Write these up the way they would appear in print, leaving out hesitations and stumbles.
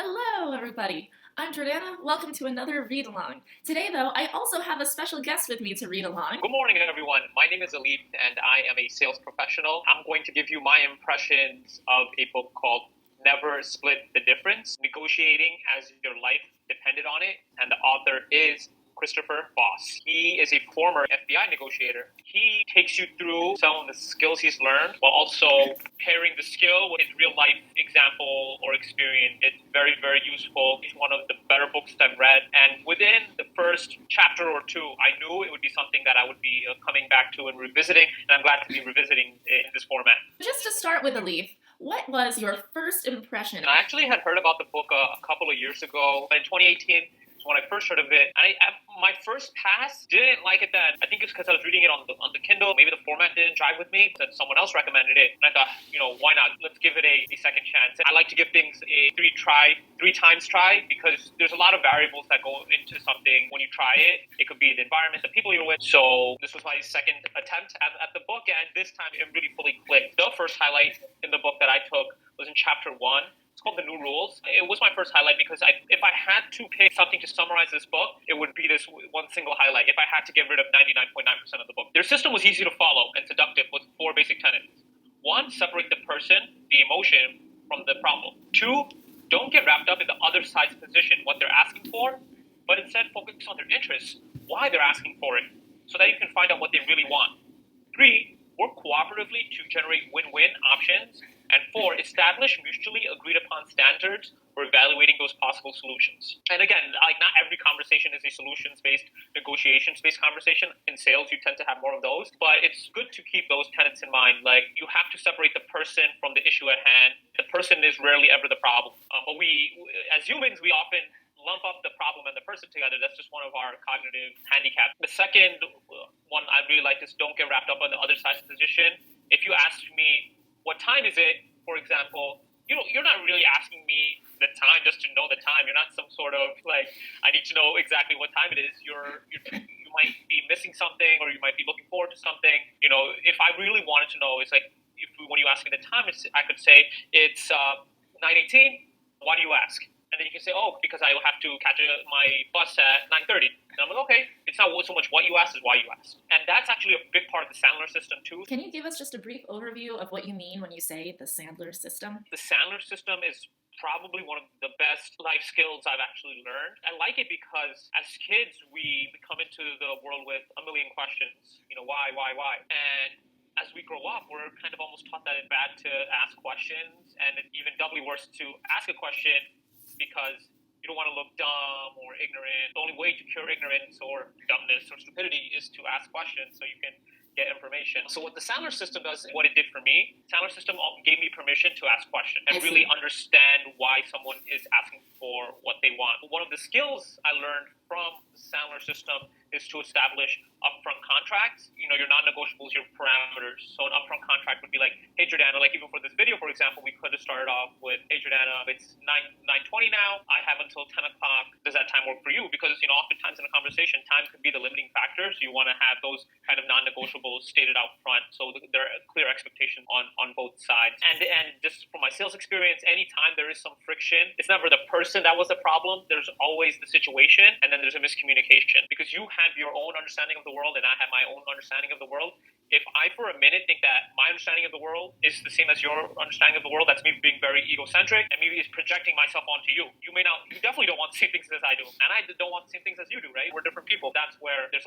Hello, everybody. I'm Jordana. Welcome to another read along. Today, though, I also have a special guest with me to read along. Good morning, everyone. My name is Alip, and I am a sales professional. I'm going to give you my impressions of a book called Never Split the Difference, Negotiating as Your Life Depended on It, and the author is Christopher Voss. He is a former FBI negotiator. He takes you through some of the skills he's learned while also pairing the skill with his real life example or experience. It's very, very useful. It's one of the better books I've read. And within the first chapter or two, I knew it would be something that I would be coming back to and revisiting. And I'm glad to be revisiting it in this format. Just to start with, Alif, what was your first impression? I actually had heard about the book a couple of years ago. In 2018, when I first heard of it, and my first pass didn't like it then. I think it's because I was reading it on the Kindle. Maybe the format didn't jive with me. Then someone else recommended it, and I thought, why not? Let's give it a second chance. I like to give things a three times try, because there's a lot of variables that go into something when you try it. It could be the environment, the people you're with. So this was my second attempt at the book, and this time it really fully clicked. The first highlight in the book that I took was in chapter 1. It's called The New Rules. It was my first highlight because if I had to pick something to summarize this book, it would be this one single highlight. If I had to get rid of 99.9% of the book. Their system was easy to follow and seductive with 4 basic tenets. 1, separate the person, the emotion, from the problem. 2, don't get wrapped up in the other side's position, what they're asking for, but instead focus on their interests, why they're asking for it, so that you can find out what they really want. 3, work cooperatively to generate win-win options. And 4, establish mutually agreed upon standards for evaluating those possible solutions. And again, not every conversation is a solutions-based, negotiations-based conversation. In sales, you tend to have more of those. But it's good to keep those tenets in mind. You have to separate the person from the issue at hand. The person is rarely ever the problem. But we, as humans, we often lump up the problem and the person together. That's just one of our cognitive handicaps. The second one I really like is don't get wrapped up on the other side's position. If you ask me, what time is it, for example, you're not really asking me the time just to know the time. You're not some sort of I need to know exactly what time it is. You might be missing something, or you might be looking forward to something. If I really wanted to know, it's when you ask me the time, I could say it's 9:18. Why do you ask? And then you can say, because I will have to catch my bus at 9:30. And I'm like, okay, it's not so much what you ask, is why you ask. And that's actually a big part of the Sandler system, too. Can you give us just a brief overview of what you mean when you say the Sandler system? The Sandler system is probably one of the best life skills I've actually learned. I like it because as kids, we come into the world with a million questions. Why? And as we grow up, we're kind of almost taught that it's bad to ask questions, and it's even doubly worse to ask a question because you don't want to look dumb or ignorant. The only way to cure ignorance or dumbness or stupidity is to ask questions so you can get information. So what the Sandler system does, what it did for me, Sandler system gave me permission to ask questions and really understand why someone is asking for what they want. One of the skills I learned from the Sandler system is to establish upfront contracts. Your non-negotiables, your parameters. So an upfront contract would be like, hey, Jordana, even for this video, for example, we could have started off with, hey, Jordana, it's 9:20 now. I have until 10 o'clock. Does that time work for you? Because, oftentimes in a conversation, time could be the limiting factor. So you want to have those kind of non-negotiables stated out front. So there are clear expectations on both sides. And just from my sales experience, anytime there is some friction, it's never the person that was the problem. There's always the situation. And then there's a miscommunication because you have your own understanding of the world and I have my own understanding of the world. If I for a minute think that my understanding of the world is the same as your understanding of the world, that's me being very egocentric and maybe it's projecting myself onto you. You definitely don't want the same things as I do, and I don't want the same things as you do, right? We're different people. That's where there's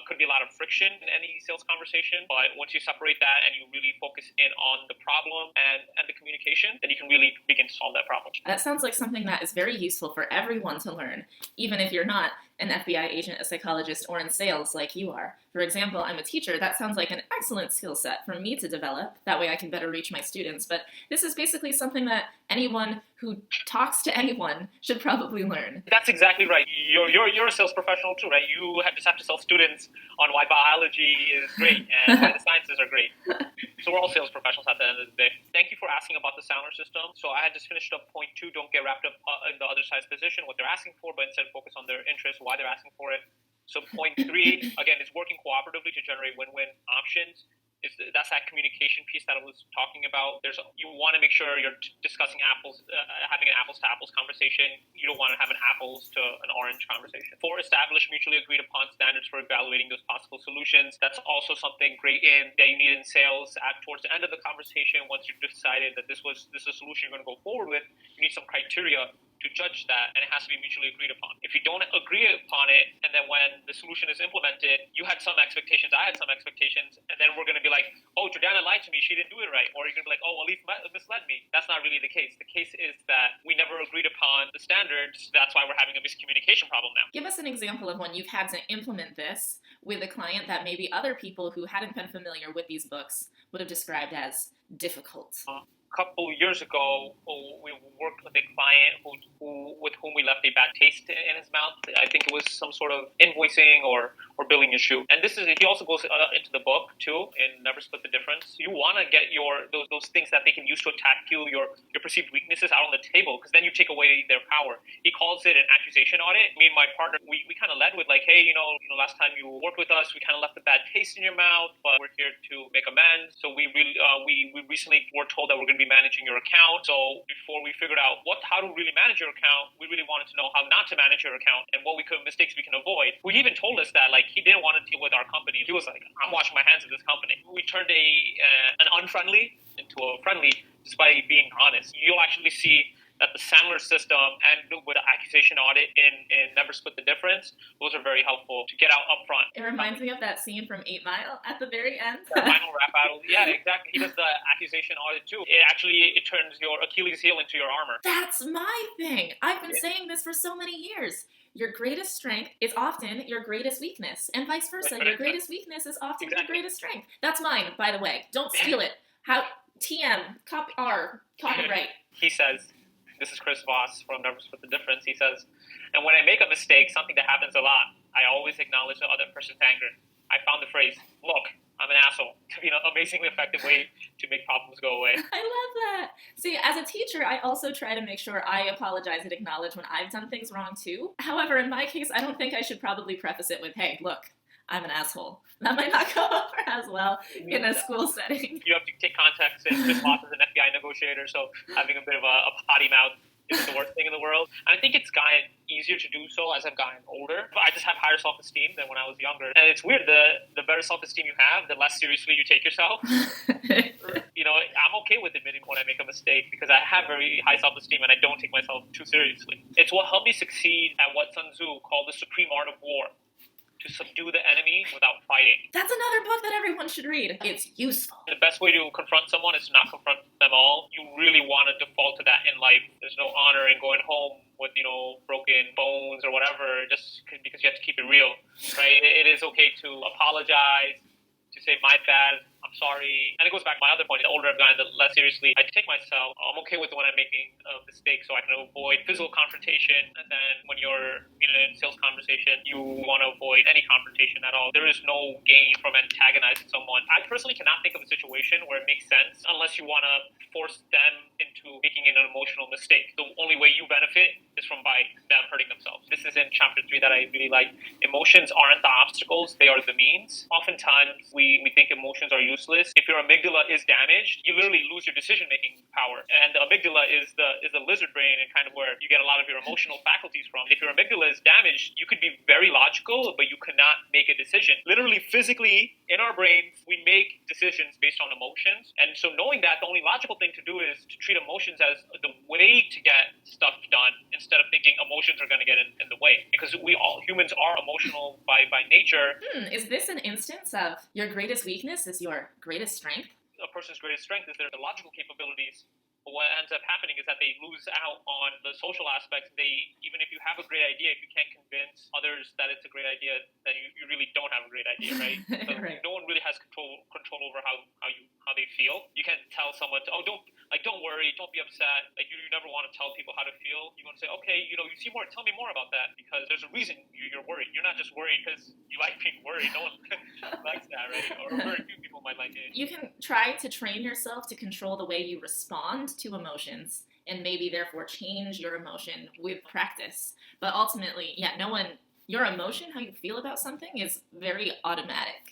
could be a lot of friction in any sales conversation. But once you separate that and you really focus in on the problem and the communication, then you can really begin to solve that problem. That sounds like something that is very useful for everyone to learn, even if you're not an FBI agent, a psychologist, or in sales like you are. For example, I'm a teacher. That sounds like an excellent skill set for me to develop. That way I can better reach my students. But this is basically something that anyone who talks to anyone should probably learn. That's exactly right. You're a sales professional too, right? You just have to sell students on why biology is great and why the sciences are great. So we're all sales professionals at the end of the day. Thank you for asking about the Sandler system. So I had just finished up point 2, don't get wrapped up in the other side's position, what they're asking for, but instead focus on their interests, why they're asking for it. So point 3, again, is working cooperatively to generate win-win options. That's that communication piece that I was talking about. You want to make sure you're discussing having an apples to apples conversation. You don't want to have an apples to an orange conversation. 4, establish mutually agreed upon standards for evaluating those possible solutions. That's also something great that you need in sales. Towards the end of the conversation, once you've decided that this is a solution you're going to go forward with, you need some criteria to judge that, and it has to be mutually agreed upon. If you don't agree upon it, and then when the solution is implemented, you had some expectations, I had some expectations, and then we're going to be like, oh, Jordana lied to me, she didn't do it right. Or you're going to be like, oh, Alif misled me. That's not really the case. The case is that we never agreed upon the standards. That's why we're having a miscommunication problem now. Give us an example of when you've had to implement this with a client that maybe other people who hadn't been familiar with these books would have described as difficult. Couple years ago, we worked with a client with whom we left a bad taste in his mouth. I think it was some sort of invoicing or billing issue. And he also goes into the book too, in Never Split the Difference. You want to get those things that they can use to attack you, your perceived weaknesses out on the table, because then you take away their power. He calls it an accusation audit. Me and my partner, we kind of led with like, hey, last time you worked with us, we kind of left a bad taste in your mouth, but we're here to make amends. So we recently were told that we're going to be managing your account. So before we figured out how to really manage your account, we really wanted to know how not to manage your account and what mistakes we can avoid. He even told us that he didn't want to deal with our company. He was like, I'm washing my hands of this company. We turned an unfriendly into a friendly just by being honest. You'll actually see that the Sandler system and with the accusation audit in Never Split the Difference, those are very helpful to get out up front. It reminds me of that scene from 8 Mile at the very end. The final rap battle. Yeah, exactly. He does the accusation audit too. It turns your Achilles heel into your armor. That's my thing. I've been saying this for so many years. Your greatest strength is often your greatest weakness, and vice versa. Your greatest weakness is often your greatest strength. That's mine, by the way. Don't steal it. Copyright. He says, this is Chris Voss from Never Split the Difference. He says, and when I make a mistake, something that happens a lot, I always acknowledge the other person's anger. I found the phrase, look, I'm an asshole, to be an amazingly effective way to make problems go away. I love that. See, as a teacher, I also try to make sure I apologize and acknowledge when I've done things wrong too. However, in my case, I don't think I should probably preface it with, hey, look, I'm an asshole. That might not go over as well in a school setting. You have to take context, and Chris Voss is an FBI negotiator, so having a bit of a potty mouth isn't the worst thing in the world. And I think it's gotten easier to do so as I've gotten older. But I just have higher self-esteem than when I was younger. And it's weird, the better self-esteem you have, the less seriously you take yourself. I'm okay with admitting when I make a mistake because I have very high self-esteem and I don't take myself too seriously. It's what helped me succeed at what Sun Tzu called the supreme art of war. To subdue the enemy without fighting. That's another book that everyone should read. It's useful. The best way to confront someone is to not confront them all. You really want to default to that in life. There's no honor in going home with, broken bones or whatever, just because you have to keep it real, right? It is okay to apologize, to say, my bad, I'm sorry. And it goes back to my other point. The older I've gotten, the less seriously I take myself. I'm okay with when I'm making a mistake so I can avoid physical confrontation. And then when you're in a sales conversation, you want to avoid any confrontation at all. There is no gain from antagonizing someone. I personally cannot think of a situation where it makes sense unless you want to force them into making an emotional mistake. The only way you benefit is from by them hurting themselves. This is in chapter 3 that I really like. Emotions aren't the obstacles, they are the means. Oftentimes we think emotions are useless. If your amygdala is damaged, you literally lose your decision-making power. And the amygdala is the lizard brain and kind of where you get a lot of your emotional faculties from. If your amygdala is damaged, you could be very logical, but you cannot make a decision. Literally, physically, in our brains, we make decisions based on emotions. And so knowing that, the only logical thing to do is to treat emotions as the way to get stuff done instead of thinking emotions are going to get in the way. Because humans are emotional by nature. Is this an instance of your greatest weakness is your greatest strength? A person's greatest strength is their logical capabilities. But what ends up happening is that they lose out on the social aspects. Even if you have a great idea, if you can't convince others that it's a great idea, then you really don't have a great idea, right? So Right. No one really has control over how they feel. You can't tell someone, don't worry, don't be upset. You never want to tell people how to feel. You want to say, okay, you see more, tell me more about that, because there's a reason you're worried. You're not just worried because you like being worried. No one likes that, right? Or very few people might like it. You can try to train yourself to control the way you respond to emotions and maybe therefore change your emotion with practice. But ultimately, your emotion, how you feel about something is very automatic.